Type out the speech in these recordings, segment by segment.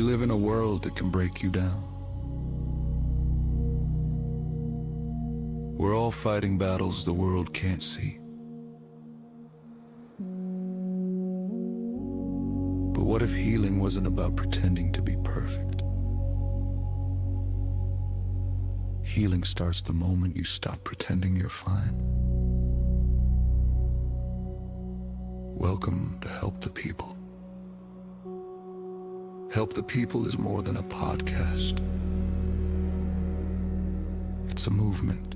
We live in a world that can break you down. We're all fighting battles the world can't see. But what if healing wasn't about pretending to be perfect? Healing starts the moment you stop pretending you're fine. Welcome to Help the People. Help the People is more than a podcast. It's a movement.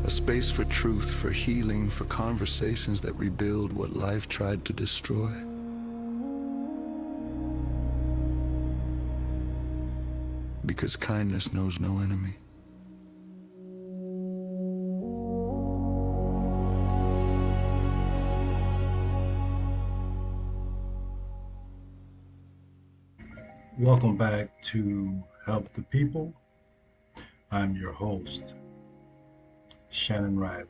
A space for truth, for healing, for conversations that rebuild what life tried to destroy. Because kindness knows no enemy. Welcome back to Help the People. I'm your host, Shannon Riley.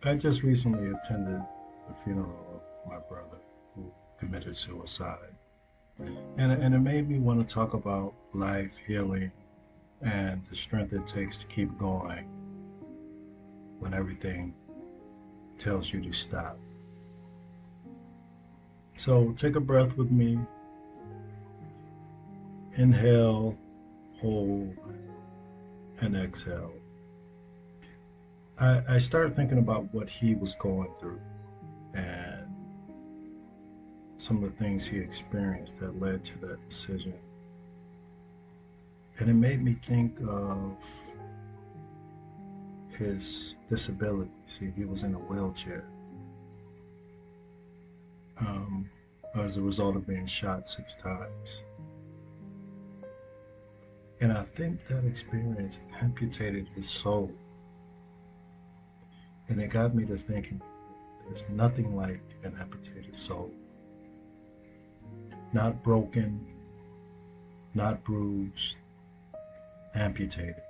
I just recently attended the funeral of my brother who committed suicide. And it made me want to talk about life, healing, and the strength it takes to keep going when everything tells you to stop. So take a breath with me. Inhale, hold, and exhale. I started thinking about what he was going through and some of the things he experienced that led to that decision. And it made me think of his disability. See, he was in a wheelchair as a result of being shot 6 times. And I think that experience amputated his soul. And it got me to thinking, there's nothing like an amputated soul. Not broken, not bruised, amputated.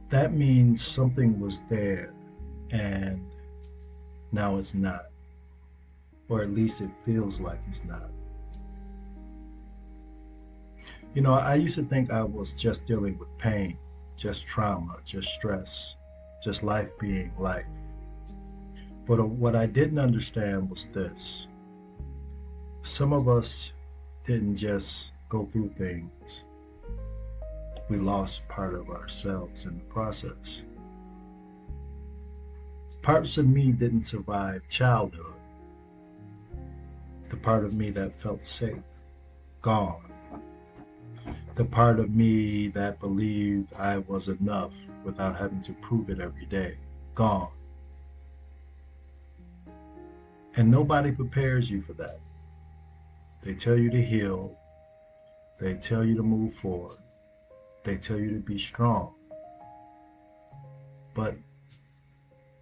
That means something was there and now it's not. Or at least it feels like it's not. You know, I used to think I was just dealing with pain, just trauma, just stress, just life being life. But what I didn't understand was this. Some of us didn't just go through things. We lost part of ourselves in the process. Parts of me didn't survive childhood. The part of me that felt safe, gone. The part of me that believed I was enough without having to prove it every day, gone. And nobody prepares you for that. They tell you to heal. They tell you to move forward. They tell you to be strong. But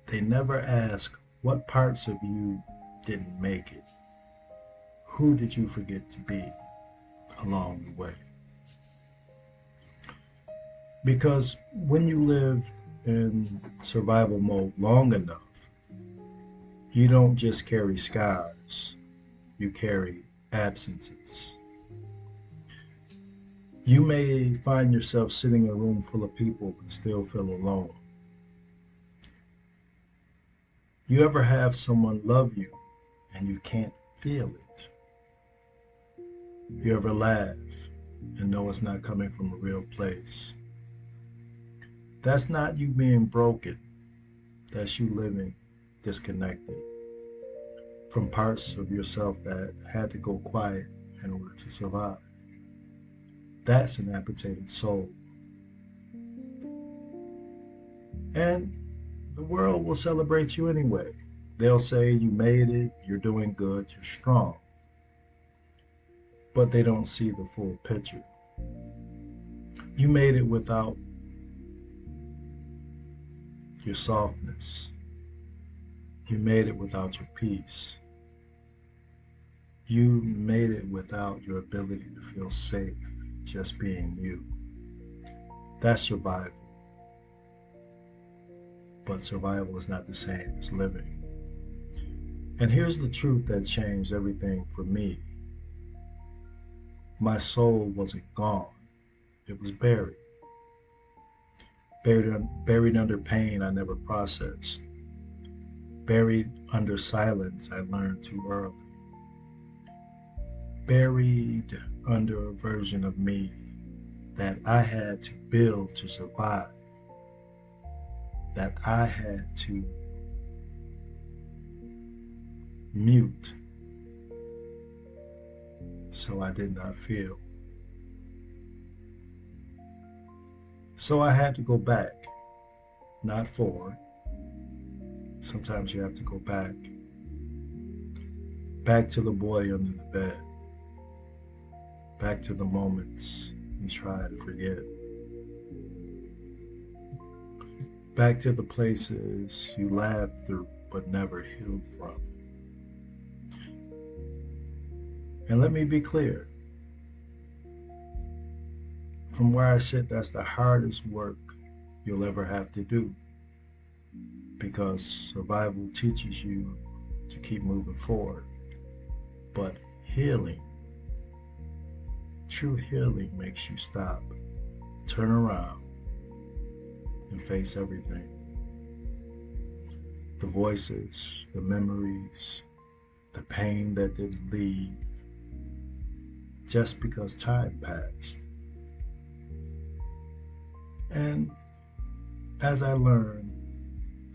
they never ask what parts of you didn't make it. Who did you forget to be along the way? Because when you live in survival mode long enough, you don't just carry scars, you carry absences. You may find yourself sitting in a room full of people but still feel alone. You ever have someone love you and you can't feel it? You ever laugh and know it's not coming from a real place? That's not you being broken. That's you living disconnected from parts of yourself that had to go quiet in order to survive. That's an amputated soul. And the world will celebrate you anyway. They'll say you made it, you're doing good, you're strong. But they don't see the full picture. You made it without your softness. You made it without your peace. You made it without your ability to feel safe just being you. That's survival. But survival is not the same as living. And here's the truth that changed everything for me. My soul wasn't gone. It was buried. Buried under pain I never processed. Buried under silence I learned too early. Buried under a version of me that I had to build to survive. That I had to mute so I did not feel. So I had to go back, not forward. Sometimes you have to go back. Back to the boy under the bed. Back to the moments you try to forget. Back to the places you laughed through but never healed from. And let me be clear. From where I sit, that's the hardest work you'll ever have to do, because survival teaches you to keep moving forward. But healing, true healing, makes you stop, turn around, and face everything. The voices, the memories, the pain that didn't leave just because time passed. And as I learned,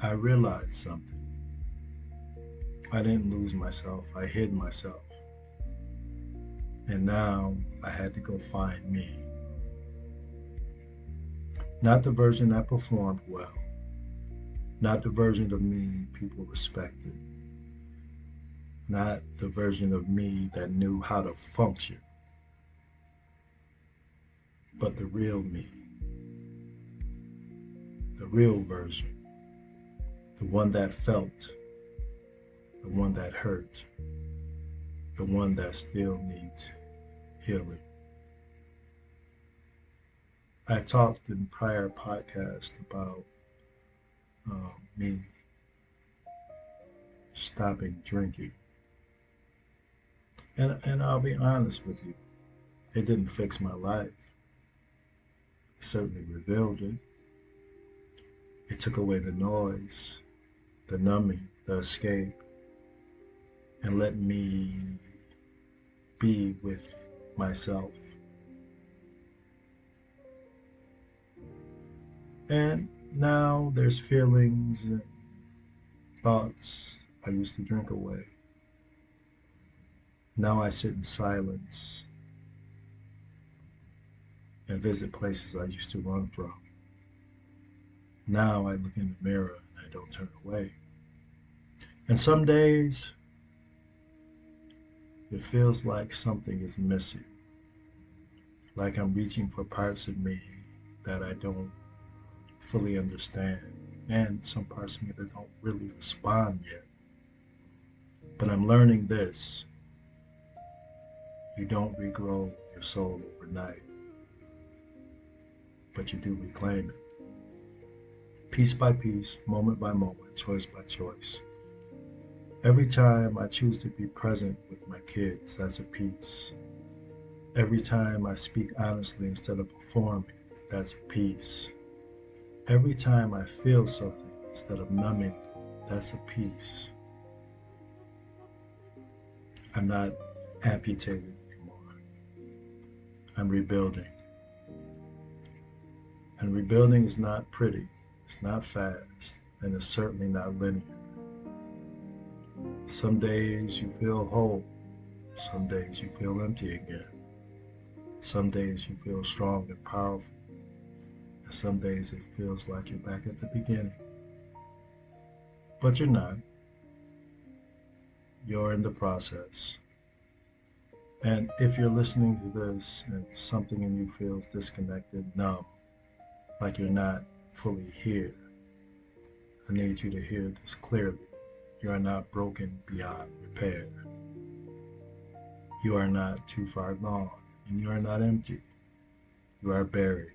I realized something. I didn't lose myself, I hid myself. And now I had to go find me. Not the version that performed well, not the version of me people respected, not the version of me that knew how to function, but the real me. The real version, the one that felt, the one that hurt, the one that still needs healing. I talked in prior podcasts about me stopping drinking. And I'll be honest with you, it didn't fix my life. It certainly revealed it. It took away the noise, the numbing, the escape, and let me be with myself. And now there's feelings and thoughts I used to drink away. Now I sit in silence and visit places I used to run from. Now I look in the mirror and I don't turn away. And some days it feels like something is missing, like I'm reaching for parts of me that I don't fully understand, and some parts of me that don't really respond yet. But I'm learning this: you don't regrow your soul overnight, but you do reclaim it. Piece by piece, moment by moment, choice by choice. Every time I choose to be present with my kids, that's a piece. Every time I speak honestly instead of performing, that's a piece. Every time I feel something instead of numbing, that's a piece. I'm not amputated anymore. I'm rebuilding. And rebuilding is not pretty. It's not fast, and it's certainly not linear. Some days you feel whole. Some days you feel empty again. Some days you feel strong and powerful. And some days it feels like you're back at the beginning. But you're not. You're in the process. And if you're listening to this and something in you feels disconnected, numb, like you're not fully here, I need you to hear this clearly. You are not broken beyond repair. You are not too far gone, and you are not empty. You are buried.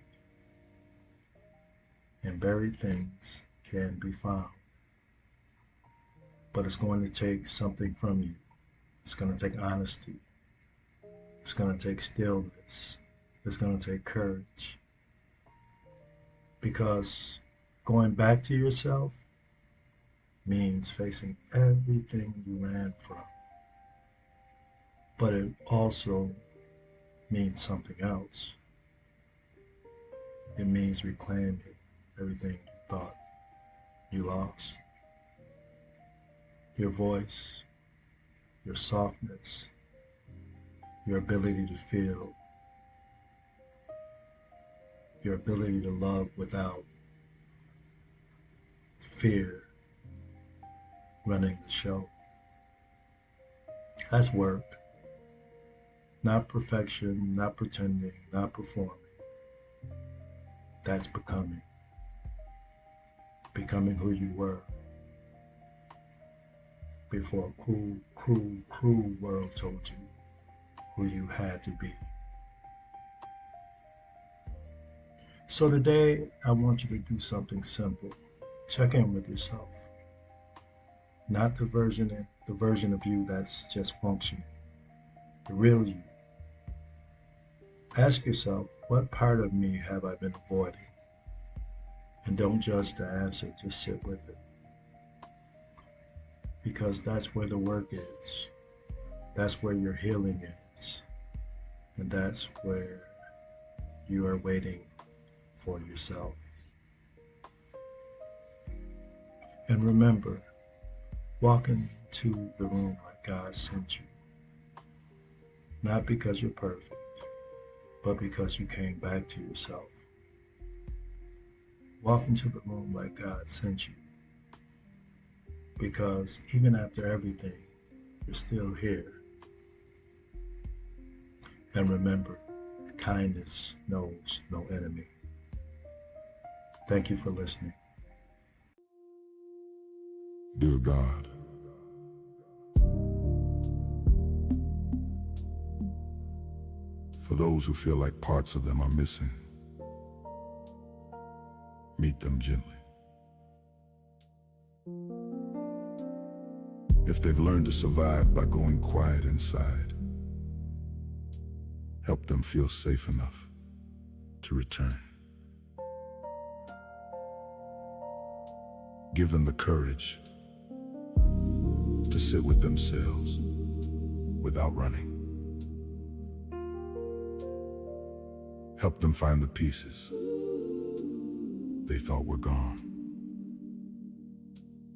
And buried things can be found. but it's going to take something from you. It's going to take honesty. It's going to take stillness. It's going to take courage. Because going back to yourself means facing everything you ran from. But it also means something else. It means reclaiming everything you thought you lost. Your voice, your softness, your ability to feel, your ability to love without fear running the show. That's work. Not perfection, not pretending, not performing. That's becoming. Becoming who you were before a cruel world told you who you had to be. So today, I want you to do something simple. Check in with yourself. Not the version of you that's just functioning. The real you. Ask yourself, what part of me have I been avoiding? And don't judge the answer, just sit with it. Because that's where the work is. That's where your healing is. And that's where you are waiting for yourself. And remember, walk into the room like God sent you. Not because you're perfect, but because you came back to yourself. Walk into the room like God sent you. Because even after everything, you're still here. And remember, kindness knows no enemy. Thank you for listening. Dear God, for those who feel like parts of them are missing, meet them gently. If they've learned to survive by going quiet inside, help them feel safe enough to return. Give them the courage to sit with themselves without running. Help them find the pieces they thought were gone.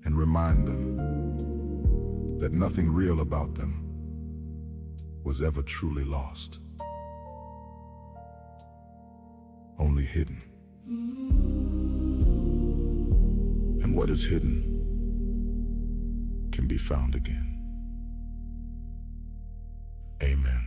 And remind them that nothing real about them was ever truly lost, only hidden. And what is hidden can be found again. Amen.